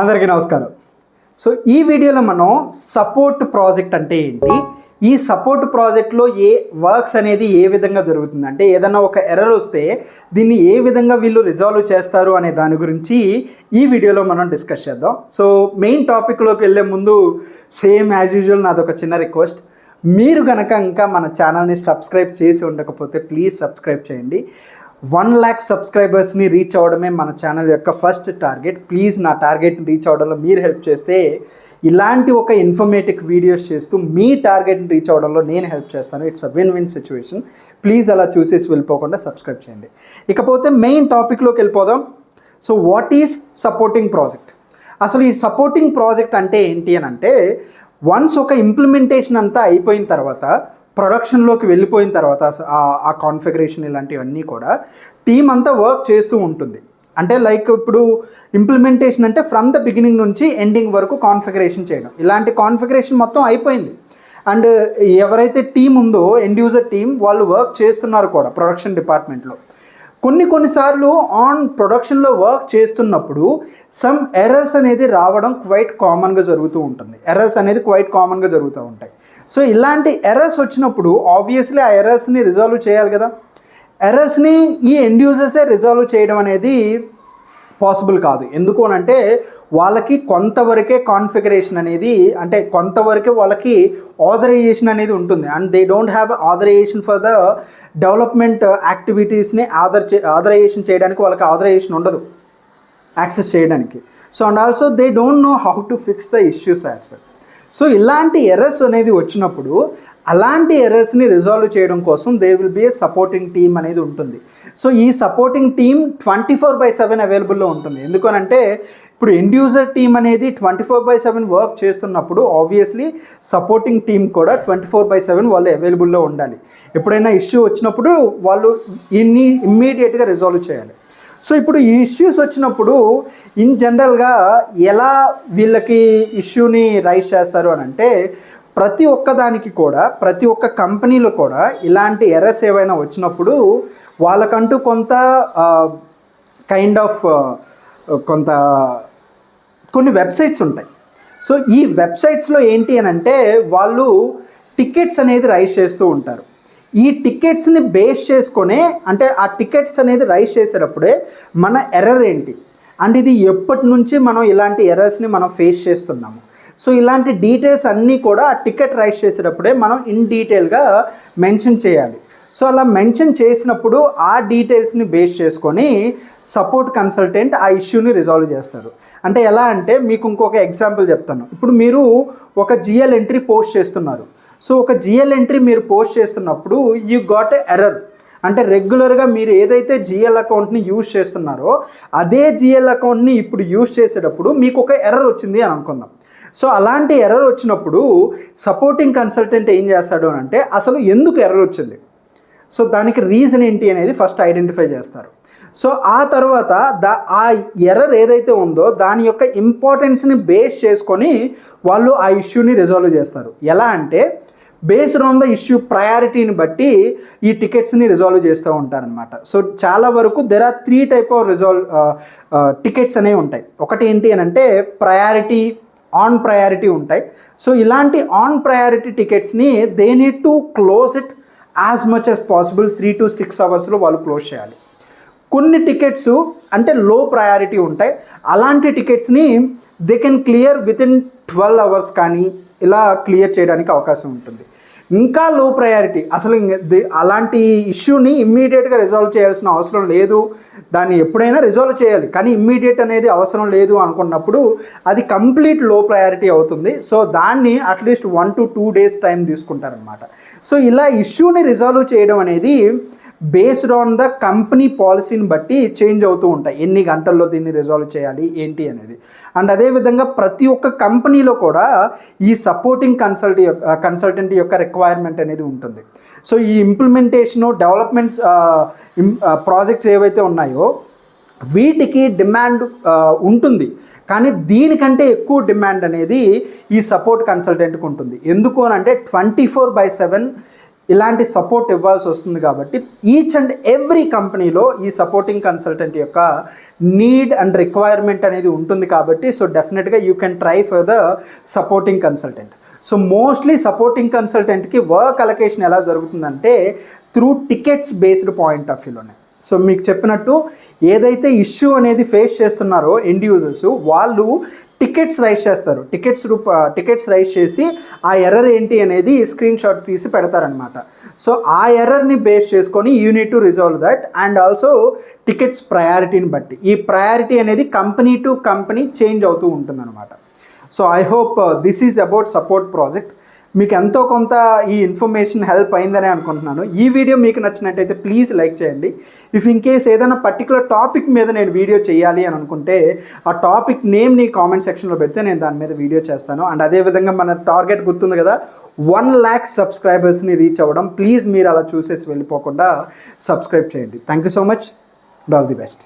అందరికీ నమస్కారం. సో ఈ వీడియోలో మనం సపోర్ట్ ప్రాజెక్ట్ అంటే ఏంటి, ఈ సపోర్ట్ ప్రాజెక్ట్లో ఏ వర్క్స్ అనేది ఏ విధంగా జరుగుతుంది, అంటే ఏదైనా ఒక ఎర్రర్ వస్తే దీన్ని ఏ విధంగా వీళ్ళు రిజాల్వ్ చేస్తారు అనే దాని గురించి ఈ వీడియోలో మనం డిస్కస్ చేద్దాం. సో మెయిన్ టాపిక్లోకి వెళ్ళే ముందు సేమ్ యాజ్ యూజువల్ నాదొక చిన్న రిక్వెస్ట్, మీరు కనుక ఇంకా మన ఛానల్ని సబ్స్క్రైబ్ చేసి ఉండకపోతే ప్లీజ్ సబ్స్క్రైబ్ చేయండి. 1 lakh సబ్స్క్రైబర్స్ని రీచ్ అవ్వడమే మన ఛానల్ యొక్క ఫస్ట్ టార్గెట్. ప్లీజ్ నా టార్గెట్ని రీచ్ అవ్వడంలో మీరు హెల్ప్ చేస్తే ఇలాంటి ఒక ఇన్ఫర్మేటివ్ వీడియోస్ చేస్తూ మీ టార్గెట్ని రీచ్ అవ్వడంలో నేను హెల్ప్ చేస్తాను. It's a win win situation. Please అలా చూసేసి వెళ్ళిపోకుండా సబ్స్క్రైబ్ చేయండి. ఇకపోతే మెయిన్ టాపిక్లోకి వెళ్ళిపోదాం. So what is supporting project? అసలు ఈ సపోర్టింగ్ ప్రాజెక్ట్ అంటే ఏంటి అని అంటే, వన్స్ ఒక ఇంప్లిమెంటేషన్ అంతా అయిపోయిన తర్వాత, ప్రొడక్షన్లోకి వెళ్ళిపోయిన తర్వాత ఆ కాన్ఫిగరేషన్ ఇలాంటివన్నీ కూడా టీం అంతా వర్క్ చేస్తూ ఉంటుంది. అంటే లైక్ ఇప్పుడు ఇంప్లిమెంటేషన్ అంటే ఫ్రమ్ ద బిగినింగ్ నుంచి ఎండింగ్ వరకు కాన్ఫిగరేషన్ చేయడం, ఇలాంటి కాన్ఫిగరేషన్ మొత్తం అయిపోయింది. అండ్ ఎవరైతే టీం ఉందో ఎండ్ యూజర్ టీం, వాళ్ళు వర్క్ చేస్తున్నారు కూడా ప్రొడక్షన్ డిపార్ట్మెంట్లో. కొన్నిసార్లు ఆన్ ప్రొడక్షన్లో వర్క్ చేస్తున్నప్పుడు సమ్ ఎర్రర్స్ అనేది రావడం క్వైట్ కామన్గా జరుగుతూ ఉంటుంది. ఎర్రర్స్ అనేది క్వైట్ కామన్గా జరుగుతూ ఉంటాయి. సో ఇలాంటి ఎర్రర్స్ వచ్చినప్పుడు ఆబ్వియస్లీ ఆ ఎర్రర్స్ని రిజాల్వ్ చేయాలి కదా. ఎర్రర్స్ని ఈ ఎండ్ యూజర్సే రిజాల్వ్ చేయడం అనేది పాసిబుల్ కాదు. ఎందుకు అనంటే వాళ్ళకి కొంతవరకే కాన్ఫిగరేషన్ అనేది, అంటే కొంతవరకే వాళ్ళకి ఆథరైజేషన్ అనేది ఉంటుంది. And they don't have authorisation for the development యాక్టివిటీస్ని ఆథరైజేషన్ చేయడానికి వాళ్ళకి ఆథరైజేషన్ ఉండదు యాక్సెస్ చేయడానికి. So and also they don't know how to fix the issues as well. So ఇలాంటి ఎర్రర్స్ అనేది వచ్చినప్పుడు అలాంటి ఎర్రర్స్ని రిజాల్వ్ చేయడం కోసం there will be a supporting team అనేది ఉంటుంది. సో ఈ సపోర్టింగ్ టీమ్ 24/7 అవైలబుల్లో ఉంటుంది. ఎందుకనంటే ఇప్పుడు ఎండ్ యూజర్ టీమ్ అనేది 24/7 వర్క్ చేస్తున్నప్పుడు ఆబ్వియస్లీ సపోర్టింగ్ టీమ్ కూడా 24/7 వాళ్ళు అవైలబుల్లో ఉండాలి. ఎప్పుడైనా ఇష్యూ వచ్చినప్పుడు వాళ్ళు ఇమ్మీడియట్గా రిజాల్వ్ చేయాలి. సో ఇప్పుడు ఈ ఇష్యూస్ వచ్చినప్పుడు ఇన్ జనరల్గా ఎలా వీళ్ళకి ఇష్యూని రైజ్ చేస్తారు అని అంటే, ప్రతి ఒక్కదానికి కూడా, ప్రతి ఒక్క కంపెనీలో కూడా ఇలాంటి ఎర్రర్స్ ఏవైనా వచ్చినప్పుడు వాళ్ళకంటూ కొంత కైండ్ ఆఫ్ కొన్ని వెబ్సైట్స్ ఉంటాయి. సో ఈ వెబ్సైట్స్లో ఏంటి అని అంటే వాళ్ళు టికెట్స్ అనేది రైజ్ చేస్తూ ఉంటారు. ఈ టికెట్స్ని బేస్ చేసుకొనే, అంటే ఆ టికెట్స్ అనేది రైజ్ చేసేటప్పుడే మన ఎర్రర్ ఏంటి, అండ్ ఇది ఎప్పటి నుంచి మనం ఇలాంటి ఎర్రర్స్ని మనం ఫేస్ చేస్తున్నాము. సో ఇలాంటి డీటెయిల్స్ అన్నీ కూడా ఆ టికెట్ రైజ్ చేసేటప్పుడే మనం ఇన్ డీటెయిల్గా మెన్షన్ చేయాలి. సో అలా మెన్షన్ చేసినప్పుడు ఆ డీటెయిల్స్ని బేస్ చేసుకొని సపోర్ట్ కన్సల్టెంట్ ఆ ఇష్యూని రిజాల్వ్ చేస్తారు. అంటే ఎలా అంటే, మీకు ఇంకొక ఎగ్జాంపుల్ చెప్తాను. ఇప్పుడు మీరు ఒక జిఎల్ ఎంట్రీ పోస్ట్ చేస్తున్నారు. సో ఒక జిఎల్ ఎంట్రీ మీరు పోస్ట్ చేస్తున్నప్పుడు యూ గాట్ ఎ ఎర్రర్. అంటే రెగ్యులర్గా మీరు ఏదైతే జిఎల్ అకౌంట్ని యూజ్ చేస్తున్నారో అదే జిఎల్ అకౌంట్ని ఇప్పుడు యూజ్ చేసేటప్పుడు మీకు ఒక ఎర్రర్ వచ్చింది అని అనుకుందాం. సో అలాంటి ఎర్రర్ వచ్చినప్పుడు సపోర్టింగ్ కన్సల్టెంట్ ఏం చేస్తాడు అని అంటే, అసలు ఎందుకు ఎర్రర్ వచ్చింది, సో దానికి రీజన్ ఏంటి అనేది ఫస్ట్ ఐడెంటిఫై చేస్తారు. సో ఆ తర్వాత ఆ ఎర్రర్ ఏదైతే ఉందో దాని యొక్క ఇంపార్టెన్స్ని బేస్ చేసుకొని వాళ్ళు ఆ ఇష్యూని రిజాల్వ్ చేస్తారు. ఎలా అంటే బేస్డ్ ఆన్ ద ఇష్యూ ప్రయారిటీని బట్టి ఈ టికెట్స్ని రిజాల్వ్ చేస్తూ ఉంటారనమాట. సో చాలా వరకు there are 3 type of tickets అనేవి ఉంటాయి. ఒకటి ఏంటి అని అంటే ప్రయారిటీ, ఆన్ ప్రయారిటీ ఉంటాయి. సో ఇలాంటి ఆన్ ప్రయారిటీ టికెట్స్ని they need to close it as much as possible 3 to 6 అవర్స్లో వాళ్ళు క్లోజ్ చేయాలి. కొన్ని టికెట్స్ అంటే లో ప్రయారిటీ ఉంటాయి. అలాంటి టికెట్స్ని they can clear within 12 hours కానీ ఇలా క్లియర్ చేయడానికి అవకాశం ఉంటుంది. ఇంకా లో ప్రయారిటీ, అసలు అలాంటి ఇష్యూని ఇమ్మీడియట్గా రిజాల్వ్ చేయాల్సిన అవసరం లేదు, దాన్ని ఎప్పుడైనా రిజాల్వ్ చేయాలి కానీ ఇమ్మీడియట్ అనేది అవసరం లేదు అనుకున్నప్పుడు అది కంప్లీట్ లో ప్రయారిటీ అవుతుంది. సో దాన్ని అట్లీస్ట్ 1 to 2 days టైం తీసుకుంటారనమాట. సో ఇలా ఇష్యూని రిజాల్వ్ చేయడం అనేది బేస్డ్ ఆన్ ద కంపెనీ పాలసీని బట్టి చేంజ్ అవుతూ ఉంటాయి, ఎన్ని గంటల్లో దీన్ని రిజాల్వ్ చేయాలి ఏంటి అనేది. అండ్ అదేవిధంగా ప్రతి ఒక్క కంపెనీలో కూడా ఈ సపోర్టింగ్ కన్సల్టెంట్ యొక్క రిక్వైర్మెంట్ అనేది ఉంటుంది. సో ఈ ఇంప్లిమెంటేషను, డెవలప్మెంట్స్ ప్రాజెక్ట్స్ ఏవైతే ఉన్నాయో వీటికి డిమాండ్ ఉంటుంది, కానీ దీనికంటే ఎక్కువ డిమాండ్ అనేది ఈ సపోర్ట్ కన్సల్టెంట్కి ఉంటుంది. ఎందుకు అని అంటే 24/7 ఇలాంటి సపోర్ట్ ఇవ్వాల్సి వస్తుంది. కాబట్టి ఈచ్ అండ్ ఎవ్రీ కంపెనీలో ఈ సపోర్టింగ్ కన్సల్టెంట్ యొక్క నీడ్ అండ్ రిక్వైర్మెంట్ అనేది ఉంటుంది కాబట్టి సో డెఫినెట్గా you can try for the supporting consultant. So mostly supporting కన్సల్టెంట్కి వర్క్ అలొకేషన్ ఎలా జరుగుతుందంటే through tickets based point of వ్యూలోనే. సో మీకు చెప్పినట్టు ఏదైతే ఇష్యూ అనేది ఫేస్ చేస్తున్నారో ఎండ్ యూజర్స్ వాళ్ళు టికెట్స్ రైజ్ చేస్తారు. టికెట్స్ రైజ్ చేసి ఆ ఎర్రర్ ఏంటి అనేది స్క్రీన్ షాట్ తీసి పెడతారనమాట. సో ఆ ఎర్రర్ని బేస్ చేసుకొని you need to resolve that and also tickets ప్రయారిటీని బట్టి ఈ ప్రయారిటీ అనేది కంపెనీ టు కంపెనీ చేంజ్ అవుతూ ఉంటుందన్నమాట. So I hope this is about support project. మీకు ఎంతో కొంత ఈ ఇన్ఫర్మేషన్ హెల్ప్ అయిందని అనుకుంటున్నాను. ఈ వీడియో మీకు నచ్చినట్టయితే ప్లీజ్ లైక్ చేయండి. ఇఫ్ ఇన్ కేస్ ఏదైనా పర్టికులర్ టాపిక్ మీద నేను వీడియో చేయాలి అని అనుకుంటే ఆ టాపిక్ నేమ్ని కామెంట్ సెక్షన్లో పెడితే నేను దాని మీద వీడియో చేస్తాను. అండ్ అదేవిధంగా మన టార్గెట్ గుర్తుంది కదా, 1 lakh సబ్స్క్రైబర్స్ని రీచ్ అవ్వడం. ప్లీజ్ మీరు అలా చూసేసి వెళ్ళిపోకుండా సబ్స్క్రైబ్ చేయండి. Thank you so much. All the best.